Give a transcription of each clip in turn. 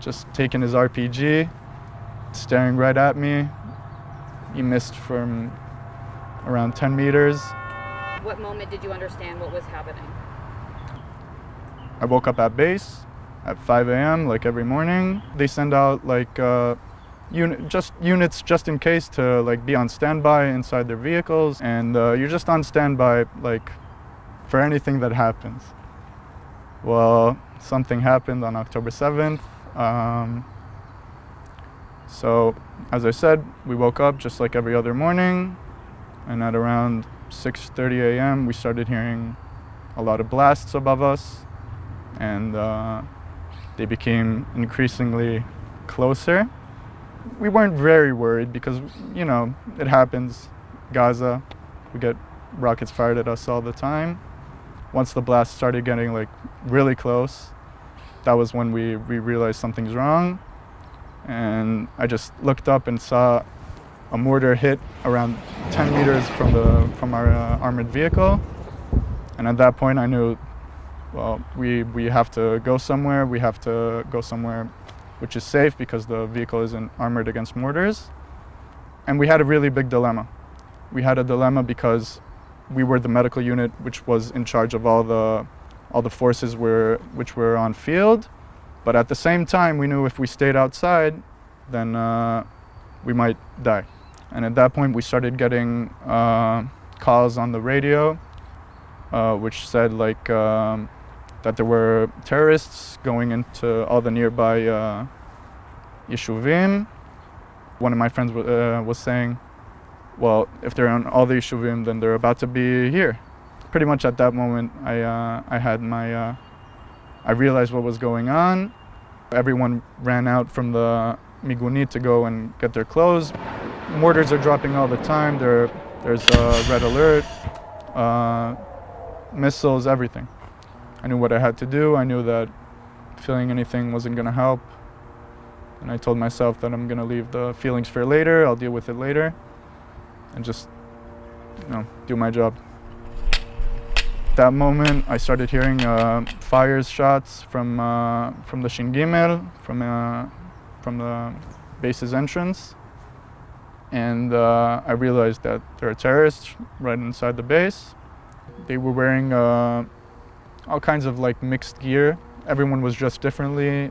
just taking his RPG, staring right at me. He missed from around 10 meters. What moment did you understand what was happening? I woke up at base at 5 a.m. like every morning. They send out like units just in case to like be on standby inside their vehicles, and you're just on standby like for anything that happens. Well, something happened on October 7th. So as I said, we woke up just like every other morning, and at around 6:30 a.m. we started hearing a lot of blasts above us, and they became increasingly closer. We weren't very worried because, you know, it happens. Gaza, we get rockets fired at us all the time. Once the blast started getting like really close, that was when we realized something's wrong. And I just looked up and saw a mortar hit around 10 meters from our armored vehicle. And at that point I knew, well, we have to go somewhere. We have to go somewhere which is safe because the vehicle isn't armored against mortars. And we had a really big dilemma. We had a dilemma because we were the medical unit which was in charge of all the forces which were on field. But at the same time, we knew if we stayed outside, then we might die. And at that point, we started getting calls on the radio, which said like that there were terrorists going into all the nearby yeshuvim. One of my friends was saying, well, if they're on all the yeshuvim, then they're about to be here. Pretty much at that moment, I realized what was going on. Everyone ran out from the migunit to go and get their clothes. Mortars are dropping all the time. There's a red alert, missiles, everything. I knew what I had to do. I knew that feeling anything wasn't going to help. And I told myself that I'm going to leave the feelings for later. I'll deal with it later. And just, you know, do my job. That moment, I started hearing fires, shots from the Shin Gimel, from the base's entrance, and I realized that there are terrorists right inside the base. They were wearing all kinds of like mixed gear. Everyone was dressed differently.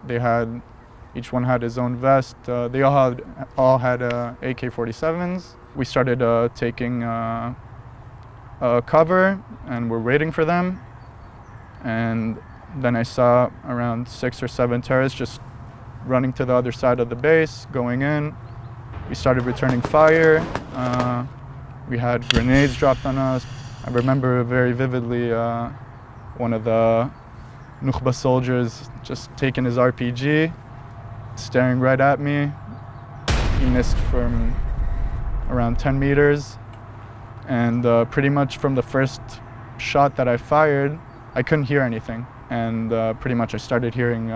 Each one had his own vest. They all had AK-47s. We started taking cover, and we're waiting for them. And then I saw around 6 or 7 terrorists just running to the other side of the base, going in. We started returning fire. We had grenades dropped on us. I remember very vividly one of the Nukhba soldiers just taking his RPG, staring right at me. He missed from around 10 meters. And pretty much from the first shot that I fired, I couldn't hear anything. And pretty much I started hearing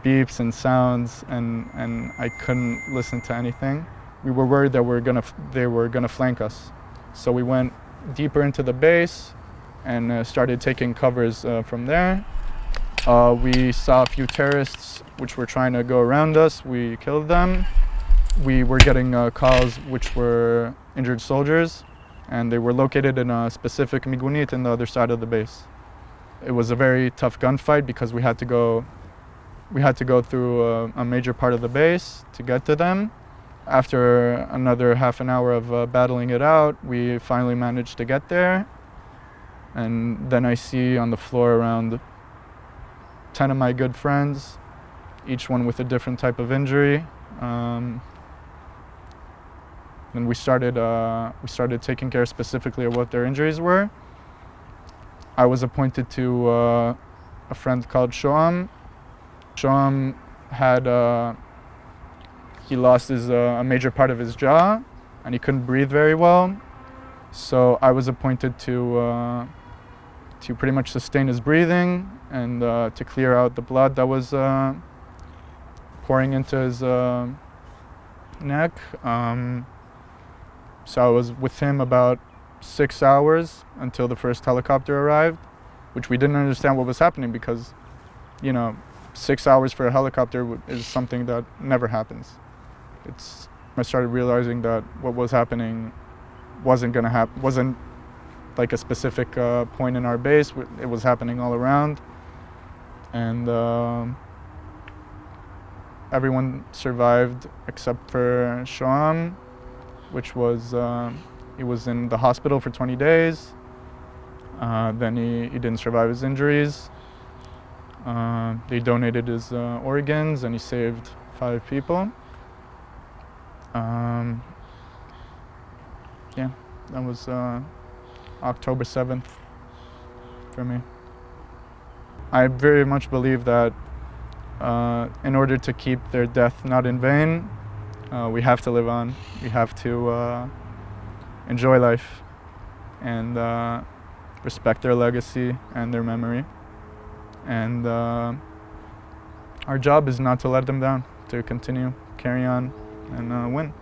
beeps and sounds, and I couldn't listen to anything. We were worried that they were gonna flank us. So we went deeper into the base and started taking covers from there. We saw a few terrorists which were trying to go around us. We killed them. We were getting calls which were injured soldiers, and they were located in a specific migunit in the other side of the base. It was a very tough gunfight because we had to go through a major part of the base to get to them. After another half an hour of battling it out, we finally managed to get there. And then I see on the floor around 10 of my good friends, each one with a different type of injury. And we started taking care specifically of what their injuries were. I was appointed to a friend called Shoam. Shoam had he lost a major part of his jaw, and he couldn't breathe very well. So I was appointed to pretty much sustain his breathing and to clear out the blood that was pouring into his neck. So I was with him about 6 hours until the first helicopter arrived, which we didn't understand what was happening because, you know, 6 hours for a helicopter is something that never happens. I started realizing that what was happening wasn't gonna happen, wasn't like a specific point in our base. It was happening all around, and everyone survived except for Shoam, which was he was in the hospital for 20 days. Then he didn't survive his injuries. They donated his organs, and he saved 5 people. Yeah, that was October 7th for me. I very much believe that in order to keep their death not in vain, we have to live on. We have to enjoy life and respect their legacy and their memory. And our job is not to let them down, to continue, carry on, and win.